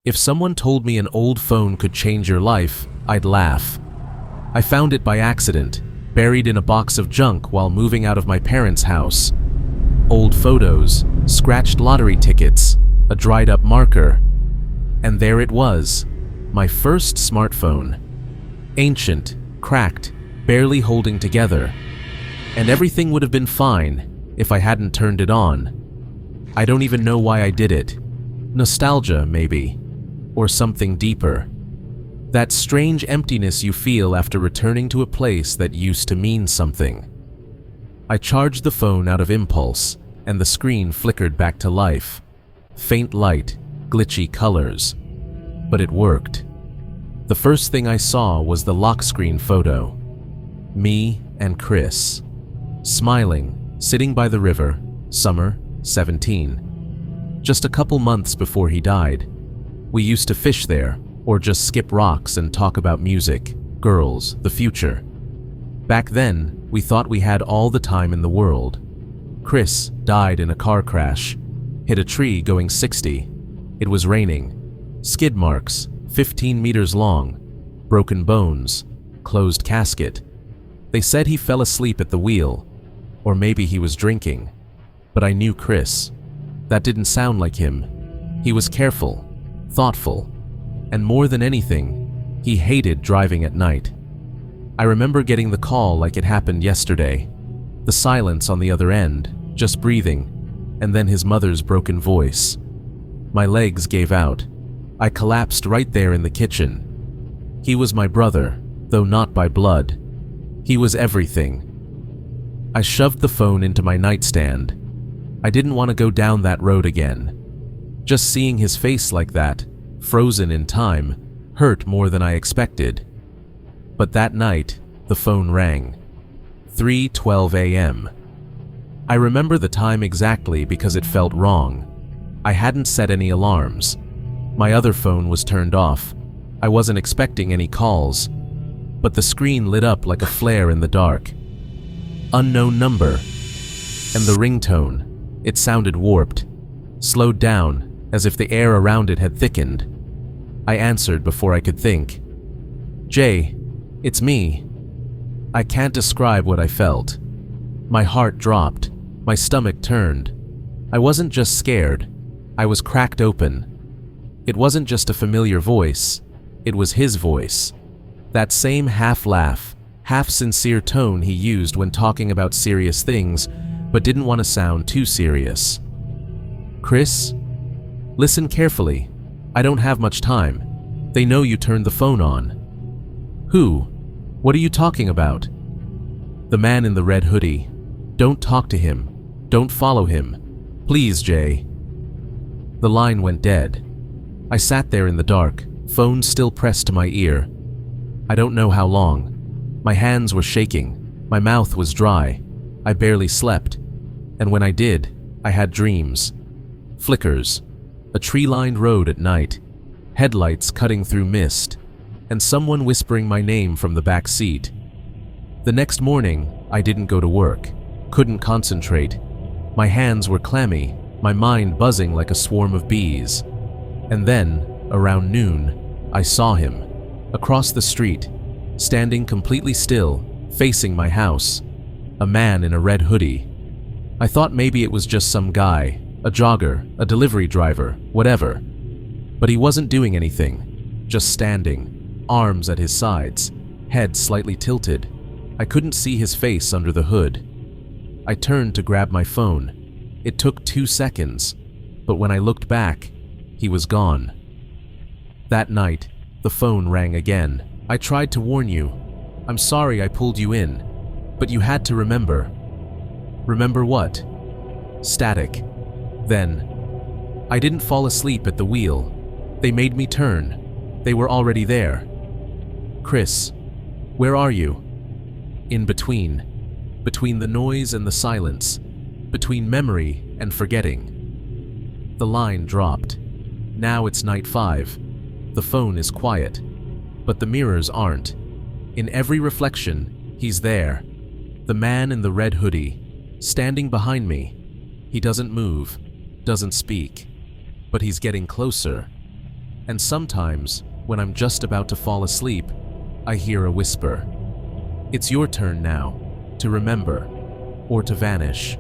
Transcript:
If someone told me an old phone could change your life, I'd laugh. I found it by accident, buried in a box of junk while moving out of my parents' house. Old photos, scratched lottery tickets, a dried-up marker. And there it was, my first smartphone. Ancient, cracked, barely holding together. And everything would have been fine if I hadn't turned it on. I don't even know why I did it. Nostalgia, maybe. Or something deeper. That strange emptiness you feel after returning to a place that used to mean something. I charged the phone out of impulse, and the screen flickered back to life. Faint light, glitchy colors. But it worked. The first thing I saw was the lock screen photo. Me and Chris. Smiling, sitting by the river, summer, 17. Just a couple months before he died. We used to fish there, or just skip rocks and talk about music, girls, the future. Back then, we thought we had all the time in the world. Chris died in a car crash, hit a tree going 60. It was raining. Skid marks, 15 meters long, broken bones, closed casket. They said he fell asleep at the wheel, or maybe he was drinking. But I knew Chris. That didn't sound like him. He was careful, thoughtful, and more than anything, he hated driving at night. I remember getting the call like it happened yesterday. The silence on the other end, just breathing, and then his mother's broken voice. My legs gave out. I collapsed right there in the kitchen. He was my brother, though not by blood. He was everything. I shoved the phone into my nightstand. I didn't want to go down that road again. Just seeing his face like that, frozen in time, hurt more than I expected. But that night, the phone rang. 3:12 a.m. I remember the time exactly because it felt wrong. I hadn't set any alarms. My other phone was turned off. I wasn't expecting any calls. But the screen lit up like a flare in the dark. Unknown number. And the ringtone, it sounded warped, slowed down, as if the air around it had thickened. I answered before I could think. "Jay, it's me." I can't describe what I felt. My heart dropped, my stomach turned. I wasn't just scared, I was cracked open. It wasn't just a familiar voice, it was his voice. That same half-laugh, half-sincere tone he used when talking about serious things, but didn't want to sound too serious. "Chris? Listen carefully. I don't have much time. They know you turned the phone on." "Who? What are you talking about?" "The man in the red hoodie. Don't talk to him. Don't follow him. Please, Jay." The line went dead. I sat there in the dark, phone still pressed to my ear. I don't know how long. My hands were shaking. My mouth was dry. I barely slept. And when I did, I had dreams. Flickers. A tree-lined road at night, headlights cutting through mist, and someone whispering my name from the back seat. The next morning, I didn't go to work, couldn't concentrate. My hands were clammy, my mind buzzing like a swarm of bees. And then, around noon, I saw him, across the street, standing completely still, facing my house. A man in a red hoodie. I thought maybe it was just some guy, a jogger, a delivery driver, whatever. But he wasn't doing anything, just standing, arms at his sides, head slightly tilted. I couldn't see his face under the hood. I turned to grab my phone. It took 2 seconds, but when I looked back, he was gone. That night, the phone rang again. "I tried to warn you. I'm sorry I pulled you in, but you had to remember." "Remember what?" Static. Then, "I didn't fall asleep at the wheel. They made me turn. They were already there." "Chris, where are you?" "In between. Between the noise and the silence. Between memory and forgetting." The line dropped. Now it's night 5. The phone is quiet. But the mirrors aren't. In every reflection, he's there. The man in the red hoodie, standing behind me. He doesn't move, doesn't speak, but he's getting closer. And sometimes, when I'm just about to fall asleep, I hear a whisper. It's your turn now, to remember, or to vanish.